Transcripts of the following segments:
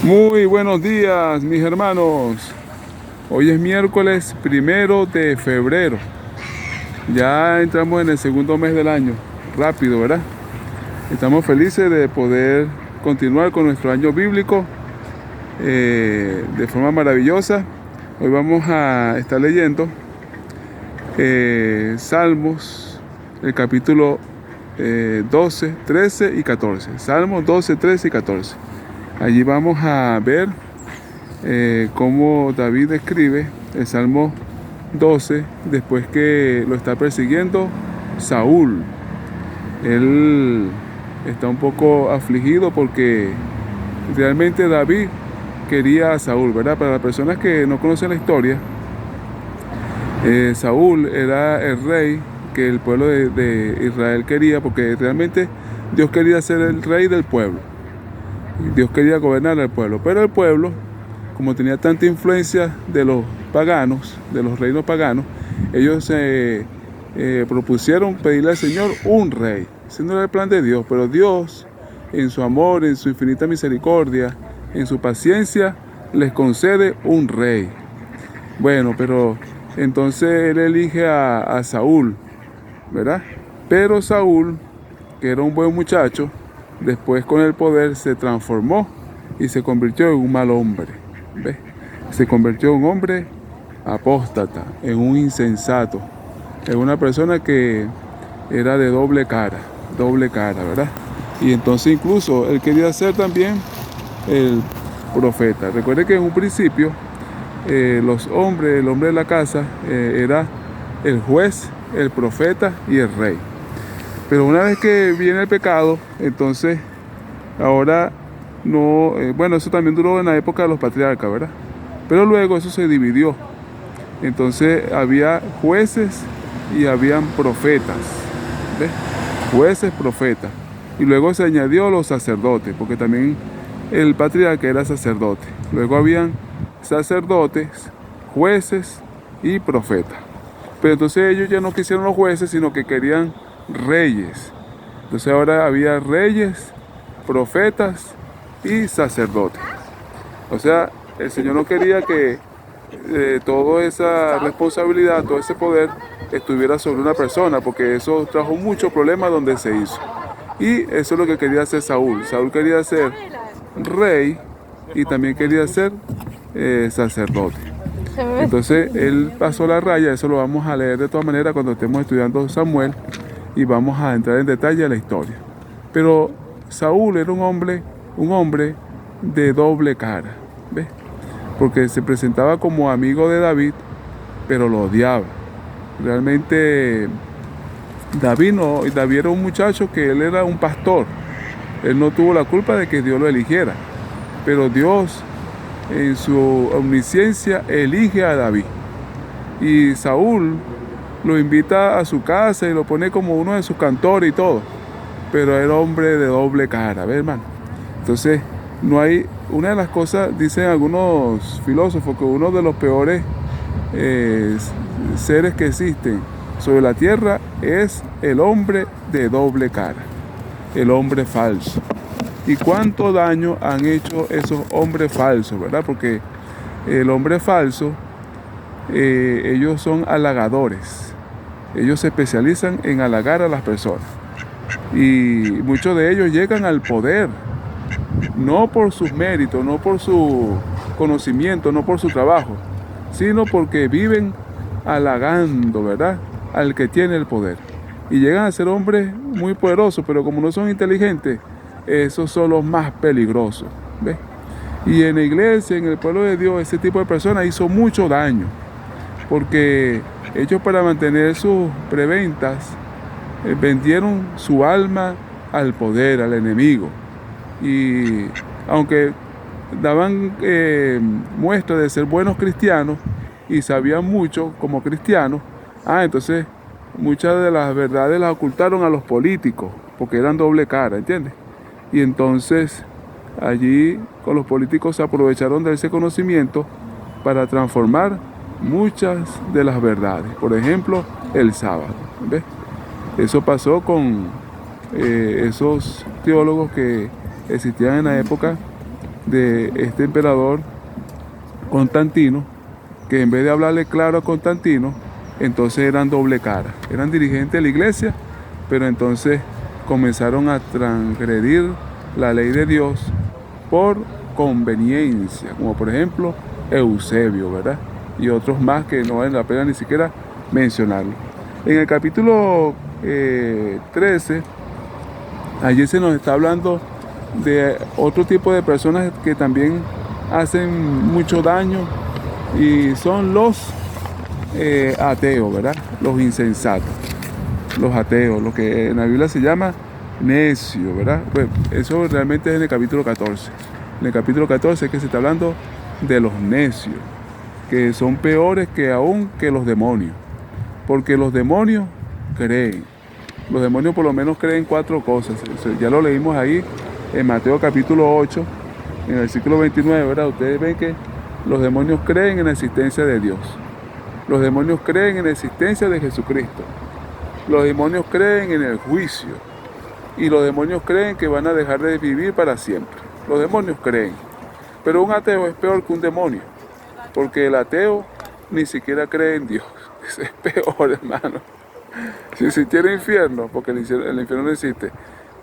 Muy buenos días, mis hermanos. Hoy es miércoles 1 de febrero. Ya entramos en el segundo mes del año. Rápido, ¿verdad? Estamos felices de poder continuar con nuestro año bíblico de forma maravillosa. Hoy vamos a estar leyendo Salmos, el capítulo 12, 13 y 14. Salmos 12, 13 y 14. Allí vamos a ver cómo David escribe el Salmo 12 después que lo está persiguiendo Saúl. Él está un poco afligido porque realmente David quería a Saúl, ¿verdad? Para las personas que no conocen la historia, Saúl era el rey que el pueblo de Israel quería, porque realmente Dios quería ser el rey del pueblo. Dios quería gobernar al pueblo, pero el pueblo, como tenía tanta influencia de los paganos, de los reinos paganos, ellos propusieron pedirle al Señor un rey. Ese no era el plan de Dios, pero Dios, en su amor, en su infinita misericordia, en su paciencia, les concede un rey. Bueno, pero entonces él elige a Saúl, ¿verdad? Pero Saúl, que era un buen muchacho, después con el poder se transformó y se convirtió en un mal hombre. ¿Ves? Se convirtió en un hombre apóstata, en un insensato, en una persona que era de doble cara, ¿verdad? Y entonces incluso él quería ser también el profeta. Recuerde que en un principio el hombre de la casa era el juez, el profeta y el rey. Pero una vez que viene el pecado, entonces ahora no, bueno, eso también duró en la época de los patriarcas, ¿verdad? Pero luego eso se dividió. Entonces había jueces y habían profetas, ¿ves? Jueces, profetas. Y luego se añadió los sacerdotes, porque también el patriarca era sacerdote. Luego habían sacerdotes, jueces y profetas. Pero entonces ellos ya no quisieron los jueces, sino que querían reyes. Entonces ahora había reyes, profetas y sacerdotes. O sea, el Señor no quería que toda esa responsabilidad, todo ese poder estuviera sobre una persona, porque eso trajo muchos problemas donde se hizo. Y eso es lo que quería hacer Saúl. Saúl quería ser rey y también quería ser sacerdote. Entonces él pasó la raya. Eso lo vamos a leer de todas maneras cuando estemos estudiando Samuel y vamos a entrar en detalle a la historia. Pero Saúl era un hombre de doble cara, ¿ves? Porque se presentaba como amigo de David, pero lo odiaba. Realmente David era un muchacho que él era un pastor. Él no tuvo la culpa de que Dios lo eligiera, pero Dios en su omnisciencia elige a David. Y Saúl lo invita a su casa y lo pone como uno de sus cantores y todo. Pero era hombre de doble cara, ¿ves, hermano? Entonces, una de las cosas, dicen algunos filósofos, que uno de los peores seres que existen sobre la tierra es el hombre de doble cara, el hombre falso. ¿Y cuánto daño han hecho esos hombres falsos, verdad? Porque el hombre falso, ellos son halagadores. Ellos se especializan en halagar a las personas. Y muchos de ellos llegan al poder, no por sus méritos, no por su conocimiento, no por su trabajo, sino porque viven halagando, ¿verdad?, al que tiene el poder. Y llegan a ser hombres muy poderosos, pero como no son inteligentes, esos son los más peligrosos, ¿ves? Y en la iglesia, en el pueblo de Dios, ese tipo de personas hizo mucho daño, porque ellos, para mantener sus preventas, vendieron su alma al poder, al enemigo. Y aunque daban muestras de ser buenos cristianos y sabían mucho como cristianos, entonces muchas de las verdades las ocultaron a los políticos, porque eran doble cara, ¿entiendes? Y entonces allí con los políticos se aprovecharon de ese conocimiento para transformar muchas de las verdades. Por ejemplo, el sábado, ¿ves? Eso pasó con esos teólogos que existían en la época de este emperador Constantino, que en vez de hablarle claro a Constantino, entonces eran doble cara. Eran dirigentes de la iglesia, pero entonces comenzaron a transgredir la ley de Dios por conveniencia, como por ejemplo Eusebio, ¿verdad? Y otros más que no vale la pena ni siquiera mencionarlo. En el capítulo 13, allí se nos está hablando de otro tipo de personas que también hacen mucho daño y son los ateos, ¿verdad? Los insensatos, los ateos, lo que en la Biblia se llama necio, ¿verdad? Pues eso realmente es en el capítulo 14. En el capítulo 14 es que se está hablando de los necios, que son peores que aún que los demonios, porque los demonios creen. Los demonios por lo menos creen 4 cosas. Eso ya lo leímos ahí en Mateo capítulo 8, en el versículo 29, ¿verdad? Ustedes ven que los demonios creen en la existencia de Dios. Los demonios creen en la existencia de Jesucristo. Los demonios creen en el juicio. Y los demonios creen que van a dejar de vivir para siempre. Los demonios creen. Pero un ateo es peor que un demonio, porque el ateo ni siquiera cree en Dios. Es peor, hermano. Si existiera infierno, porque el infierno no existe,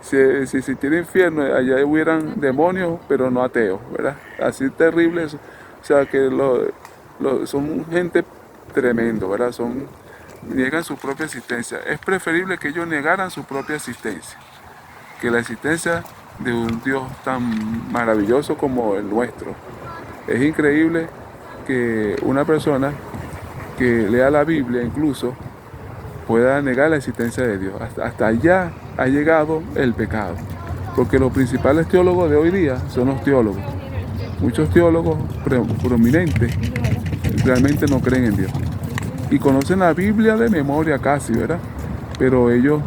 si existiera infierno, allá hubieran demonios, pero no ateos, ¿verdad? Así terrible eso. O sea, que son gente tremendo, ¿verdad? Niegan su propia existencia. Es preferible que ellos negaran su propia existencia que la existencia de un Dios tan maravilloso como el nuestro. Es increíble que una persona que lea la Biblia incluso pueda negar la existencia de Dios. Hasta allá ha llegado el pecado. Porque los principales teólogos de hoy día son los teólogos. Muchos teólogos prominentes realmente no creen en Dios. Y conocen la Biblia de memoria casi, ¿verdad? Pero ellos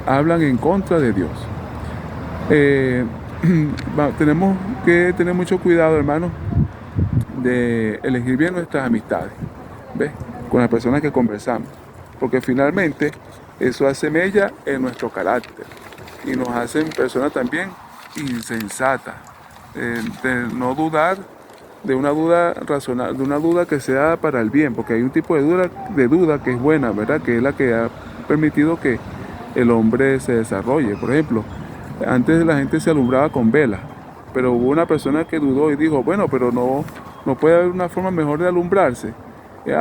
hablan en contra de Dios. Tenemos que tener mucho cuidado, hermanos, de elegir bien nuestras amistades, ¿ves? Con las personas que conversamos, porque finalmente eso hace mella en nuestro carácter y nos hacen personas también insensatas, de no dudar, de una duda razonable, de una duda que sea para el bien, porque hay un tipo de duda que es buena, ¿verdad? Que es la que ha permitido que el hombre se desarrolle. Por ejemplo, antes la gente se alumbraba con velas, pero hubo una persona que dudó y dijo, bueno, pero no puede haber una forma mejor de alumbrarse.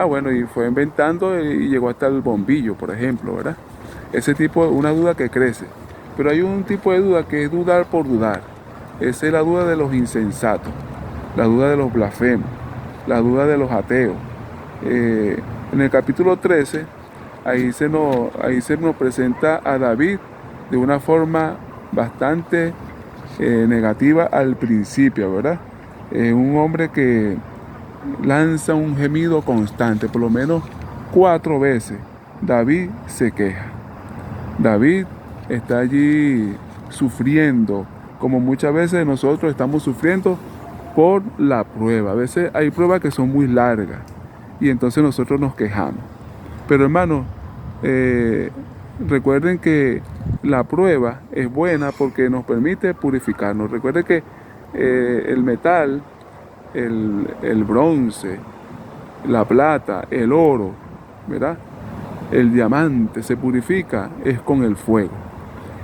Bueno, y fue inventando y llegó hasta el bombillo, por ejemplo, ¿verdad? Ese tipo de una duda que crece. Pero hay un tipo de duda que es dudar por dudar. Esa es la duda de los insensatos, la duda de los blasfemos, la duda de los ateos. En el capítulo 13, ahí se nos presenta a David de una forma bastante negativa al principio, ¿verdad? Un hombre que lanza un gemido constante, por lo menos 4 veces. David se queja. David está allí sufriendo, como muchas veces nosotros estamos sufriendo por la prueba. A veces hay pruebas que son muy largas y entonces nosotros nos quejamos. Pero hermanos, recuerden que la prueba es buena porque nos permite purificarnos. Recuerden que el metal, el bronce, la plata, el oro, ¿verdad? El diamante se purifica es con el fuego.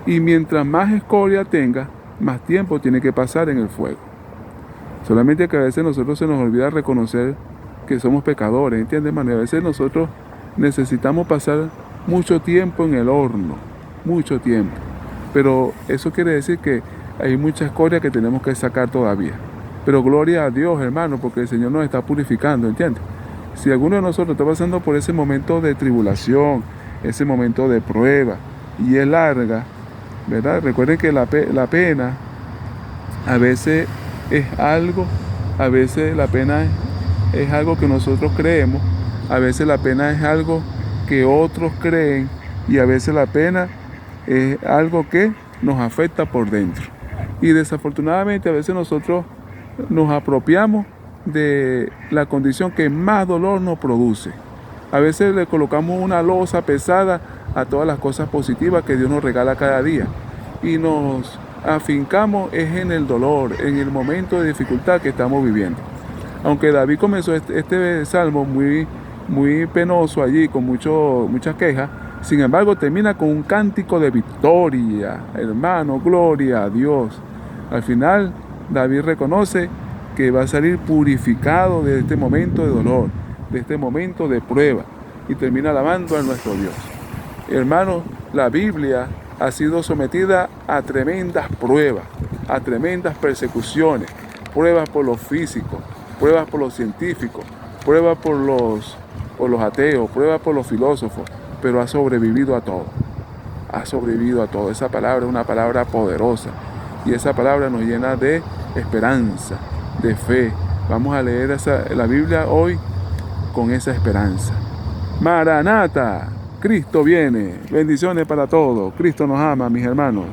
Y mientras más escoria tenga, más tiempo tiene que pasar en el fuego. Solamente que a veces nosotros se nos olvida reconocer que somos pecadores, ¿entiendes, hermano? Y a veces nosotros necesitamos pasar mucho tiempo en el horno, mucho tiempo. Pero eso quiere decir que hay mucha escoria que tenemos que sacar todavía. Pero gloria a Dios, hermano, porque el Señor nos está purificando, ¿entiendes? Si alguno de nosotros está pasando por ese momento de tribulación, ese momento de prueba, y es larga, ¿verdad? Recuerden que la pena a veces es algo, a veces la pena es algo que nosotros creemos, a veces la pena es algo que otros creen, y a veces la pena es algo que nos afecta por dentro. Y desafortunadamente a veces nosotros nos apropiamos de la condición que más dolor nos produce. A veces le colocamos una losa pesada a todas las cosas positivas que Dios nos regala cada día y nos afincamos es en el dolor, en el momento de dificultad que estamos viviendo. Aunque David comenzó este salmo muy penoso allí, con muchas quejas, sin embargo termina con un cántico de victoria. Hermano, gloria a Dios. Al final, David reconoce que va a salir purificado de este momento de dolor, de este momento de prueba, y termina alabando a nuestro Dios. Hermanos, la Biblia ha sido sometida a tremendas pruebas, a tremendas persecuciones, pruebas por los físicos, pruebas por los científicos, pruebas por los ateos, pruebas por los filósofos, pero ha sobrevivido a todo. Ha sobrevivido a todo. Esa palabra es una palabra poderosa y esa palabra nos llena de esperanza, de fe. Vamos a leer la Biblia hoy con esa esperanza. Maranata, Cristo viene. Bendiciones para todos. Cristo nos ama, mis hermanos.